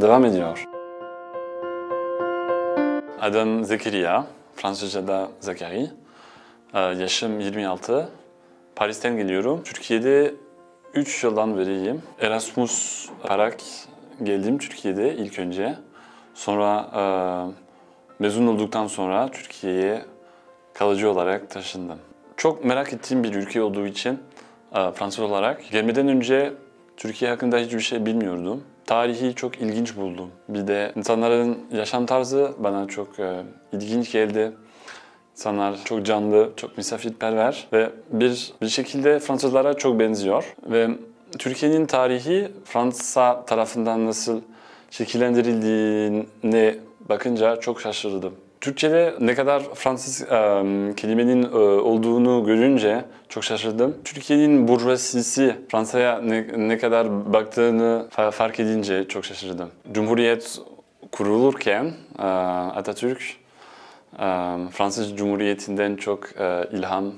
devam ediyor. Adım Zekeriya, Fransızca'da Zekeri. Yaşım 26. Paris'ten geliyorum. Türkiye'de 3 yıldan beriyim. Erasmus yaparak geldim Türkiye'de ilk önce. Sonra mezun olduktan sonra Türkiye'ye kalıcı olarak taşındım. Çok merak ettiğim bir ülke olduğu için Fransız olarak gelmeden önce Türkiye hakkında hiçbir şey bilmiyordum. Tarihi çok ilginç buldum. Bir de insanların yaşam tarzı bana çok ilginç geldi. İnsanlar çok canlı, çok misafirperver ve bir şekilde Fransızlara çok benziyor. Ve Türkiye'nin tarihi Fransa tarafından nasıl şekillendirildiğine bakınca çok şaşırdım. Türkçe'de ne kadar Fransız kelimenin olduğunu görünce çok şaşırdım. Türkiye'nin burjuvazisi Fransa'ya ne kadar baktığını fark edince çok şaşırdım. Cumhuriyet kurulurken Atatürk Fransız Cumhuriyeti'nden çok ilham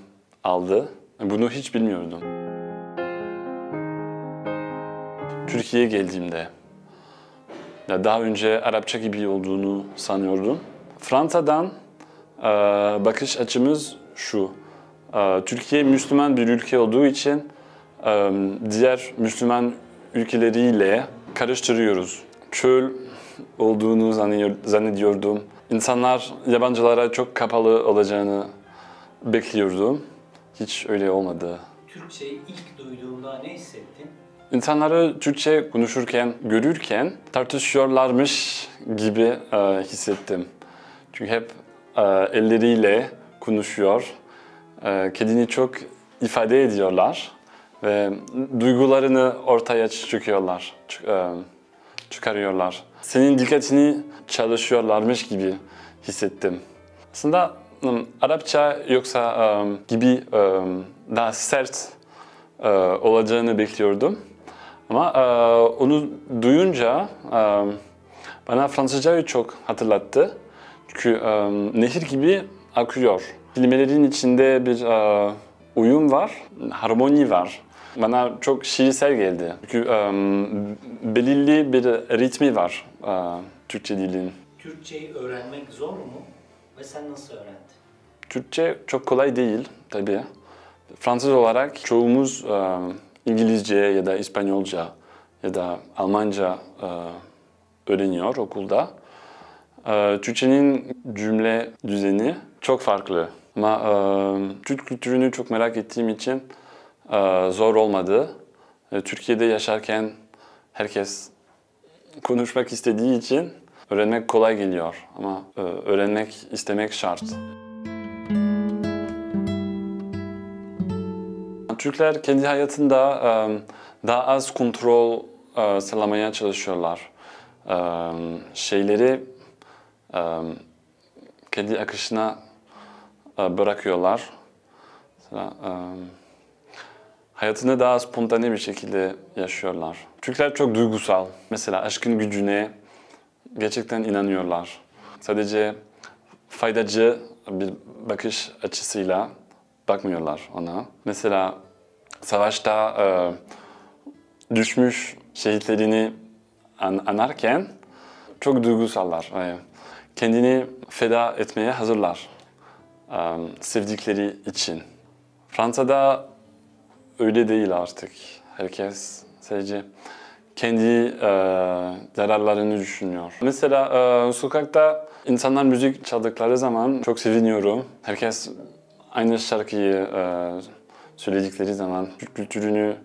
aldı. Bunu hiç bilmiyordum. Türkiye'ye geldiğimde daha önce Arapça gibi olduğunu sanıyordum. Fransa'dan bakış açımız şu. Türkiye Müslüman bir ülke olduğu için diğer Müslüman ülkeleriyle karıştırıyoruz. Çöl olduğunu zannediyordum. İnsanlar yabancılara çok kapalı olacağını bekliyordum. Hiç öyle olmadı. Türkçeyi ilk duyduğunda ne hissettin? İnsanları Türkçe konuşurken, görürken tartışıyorlarmış gibi hissettim. Çünkü hep elleriyle konuşuyor, kendini çok ifade ediyorlar ve duygularını ortaya çıkarıyorlar. Senin dikkatini çalışıyorlarmış gibi hissettim. Aslında Arapça yoksa gibi daha sert olacağını bekliyordum. Ama onu duyunca bana Fransızcayı çok hatırlattı. Çünkü nehir gibi akıyor. Kelimelerin içinde bir uyum var, harmoni var. Bana çok şiirsel geldi. Çünkü belirli bir ritmi var Türkçe dilin. Türkçeyi öğrenmek zor mu ve sen nasıl öğrendin? Türkçe çok kolay değil tabii. Fransız olarak çoğumuz İngilizce ya da İspanyolca ya da Almanca öğreniyor okulda. Türkçenin cümle düzeni çok farklı. Ama Türk kültürünü çok merak ettiğim için zor olmadı. Türkiye'de yaşarken herkes konuşmak istediği için öğrenmek kolay geliyor. Ama öğrenmek, istemek şart. Türkler kendi hayatında daha az kontrol sağlamaya çalışıyorlar. Şeyleri kendi akışına bırakıyorlar. Hayatını daha spontane bir şekilde yaşıyorlar. Türkler çok duygusal. Mesela aşkın gücüne gerçekten inanıyorlar. Sadece faydacı bir bakış açısıyla bakmıyorlar ona. Mesela savaşta düşmüş şehitlerini anarken çok duygusallar. Kendini feda etmeye hazırlar sevdikleri için. Fransa'da öyle değil artık. Herkes sadece kendi zararlarını düşünüyor. Mesela sokakta insanlar müzik çaldıkları zaman çok seviniyorum. Herkes aynı şarkıyı söyledikleri zaman Türk kültürünü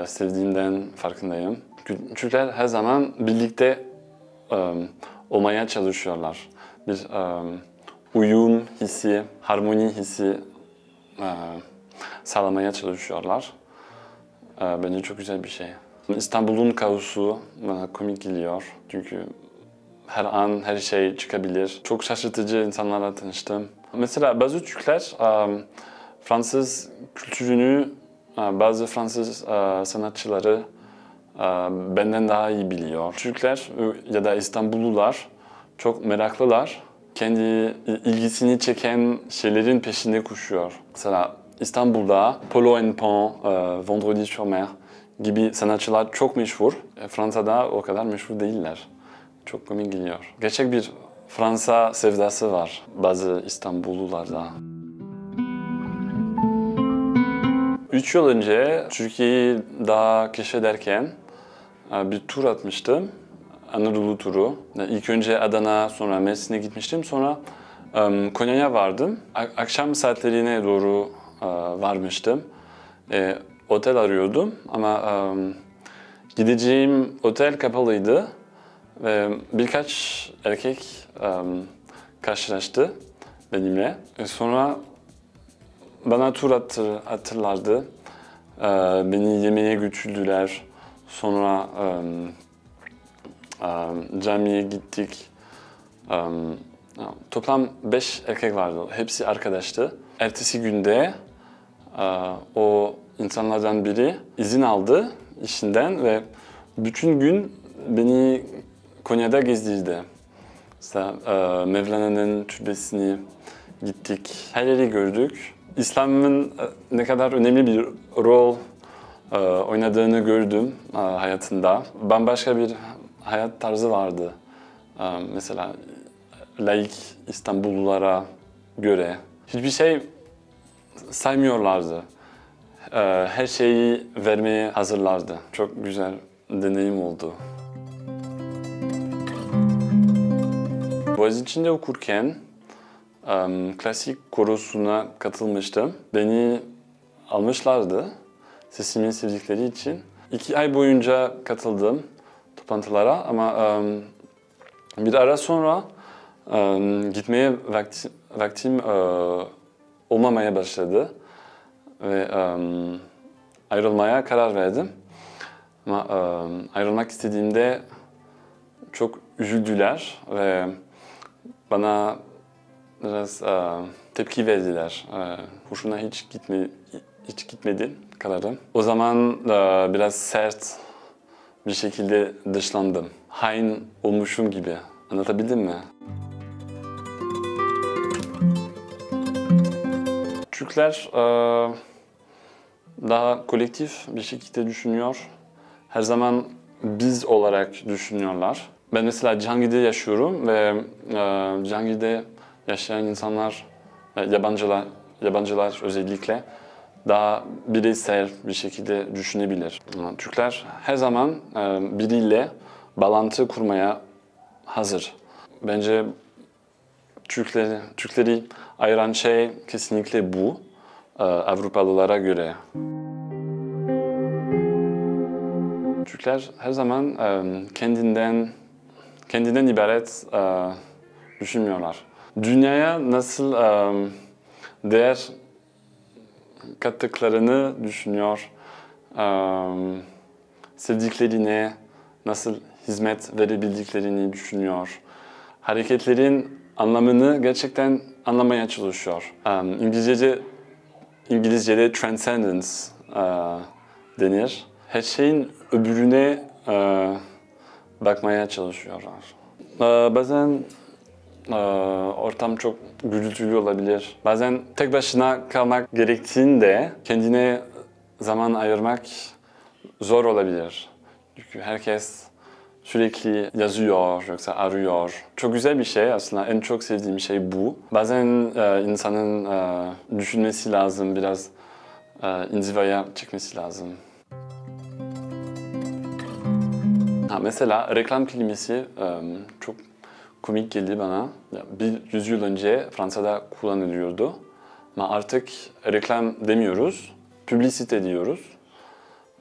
sevdiğimden farkındayım. Türkler her zaman birlikte olmaya çalışıyorlar. Bir uyum hissi, harmoni hissi sağlamaya çalışıyorlar. Bence çok güzel bir şey. İstanbul'un kaosu bana komik geliyor. Çünkü her an her şey çıkabilir. Çok şaşırtıcı insanlarla tanıştım. Mesela bazı Türkler Fransız kültürünü, bazı Fransız sanatçıları benden daha iyi biliyor. Türkler ya da İstanbullular çok meraklılar. Kendi ilgisini çeken şeylerin peşinde koşuyor. Mesela İstanbul'da Polo and Pan, Vendredi sur Mer gibi sanatçılar çok meşhur. Fransa'da o kadar meşhur değiller. Çok komik geliyor. Gerçek bir Fransa sevdası var bazı İstanbullularda. 3 yıl önce Türkiye'yi daha keşfederken bir tur atmıştım. Anadolu turu. İlk önce Adana, sonra Mersin'e gitmiştim. Sonra Konya'ya vardım. Akşam saatlerine doğru varmıştım. Otel arıyordum ama gideceğim otel kapalıydı. Ve birkaç erkek karşılaştı benimle. Sonra bana tur attırlardı. Beni yemeğe götürdüler. Sonra camiye gittik. Toplam 5 erkek vardı. Hepsi arkadaştı. Ertesi günde o insanlardan biri izin aldı işinden ve bütün gün beni Konya'da gezdirdi. Mesela Mevlana'nın türbesini gittik. Her yeri gördük. İslam'ın ne kadar önemli bir rol oynadığını gördüm hayatında. Bambaşka bir hayat tarzı vardı. Mesela laik İstanbullulara göre. Hiçbir şey saymıyorlardı. Her şeyi vermeye hazırlardı. Çok güzel deneyim oldu. Boğaziçi'nde okurken klasik korosuna katılmıştım. Beni almışlardı sesimi sevdikleri için. 2 ay boyunca katıldım toplantılara ama bir ara sonra gitmeye vaktim olmamaya başladı ve ayrılmaya karar verdim. Ama ayrılmak istediğimde çok üzüldüler ve bana biraz tepki verdiler. Hoşuna hiç gitmedi kararım. O zaman biraz sert bir şekilde dışlandım. Hain olmuşum gibi. Anlatabildim mi? Türkler daha kolektif bir şekilde düşünüyor. Her zaman biz olarak düşünüyorlar. Ben mesela Cihangir'de yaşıyorum ve Cihangir'de yaşayan insanlar, yabancılar özellikle daha bireysel bir şekilde düşünebilir. Türkler her zaman biriyle bağlantı kurmaya hazır. Bence Türkleri ayıran şey kesinlikle bu, Avrupalılara göre. Türkler her zaman kendinden ibaret düşünmüyorlar. Dünyaya nasıl değer kattıklarını düşünüyor, sevdiklerine nasıl hizmet verebildiklerini düşünüyor. Hareketlerin anlamını gerçekten anlamaya çalışıyor. İngilizce'de transcendence denir. Her şeyin öbürüne bakmaya çalışıyorlar. Bazen ortam çok gürültülü olabilir. Bazen tek başına kalmak gerektiğinde kendine zaman ayırmak zor olabilir. Çünkü herkes sürekli yazıyor yoksa arıyor. Çok güzel bir şey aslında. En çok sevdiğim şey bu. Bazen insanın düşünmesi lazım, biraz inzivaya çekmesi lazım. Mesela reklam kelimesi çok komik geldi bana. Bir yüzyıl önce Fransa'da kullanılıyordu. Ama artık reklam demiyoruz, publicite diyoruz.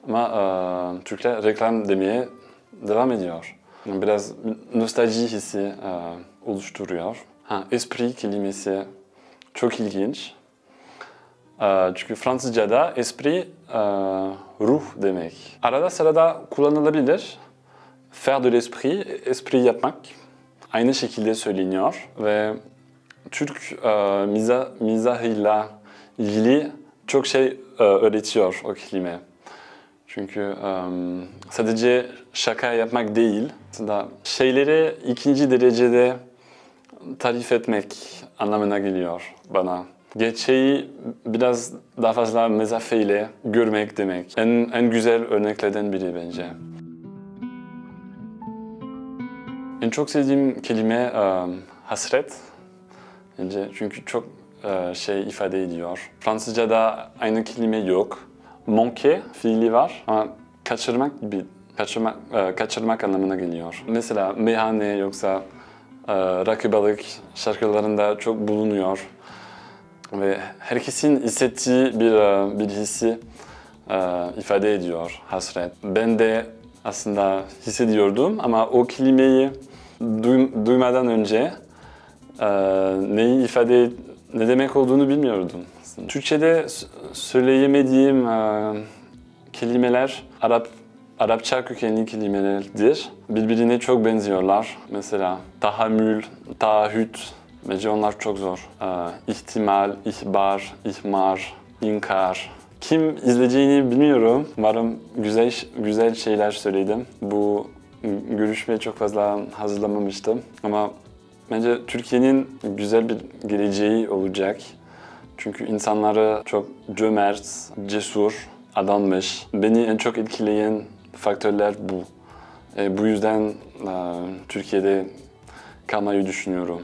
Ama Türkler reklam demeye devam ediyor. Biraz nostalji hissi oluşturuyor. Esprit kelimesi çok ilginç. Çünkü Fransızca'da esprit ruh demek. Arada sırada kullanılabilir. Faire de l'esprit, esprit yapmak aynı şekilde söyleniyor ve Türk mizahıyla ilgili çok şey öğretiyor o kelime. Çünkü sadece şaka yapmak değil, aslında şeyleri ikinci derecede tarif etmek anlamına geliyor bana. Gerçeği biraz daha fazla mesafeyle görmek demek. En güzel örneklerden biri bence. En çok sevdiğim kelime hasret. Bence çünkü çok şey ifade ediyor. Fransızca'da aynı kelime yok. Manquer fiili var ama kaçırmak anlamına geliyor. Mesela meyhane yoksa rakı balık şarkılarında çok bulunuyor. Ve herkesin hissettiği bir hissi ifade ediyor hasret. Ben de aslında hissediyordum ama o kelimeyi duymadan önce ne demek olduğunu bilmiyordum aslında. Türkçe'de söyleyemediğim kelimeler Arapça kökenli kelimelerdir. Birbirine çok benziyorlar. Mesela tahammül, taahhüt. Bence onlar çok zor. İhtimal, ihbar, ihmar, inkar. Kim izleyeceğini bilmiyorum. Umarım güzel şeyler söyledim. Bu görüşmeye çok fazla hazırlamamıştım. Ama bence Türkiye'nin güzel bir geleceği olacak. Çünkü insanları çok cömert, cesur, adanmış. Beni en çok etkileyen faktörler bu. Bu yüzden Türkiye'de kalmayı düşünüyorum.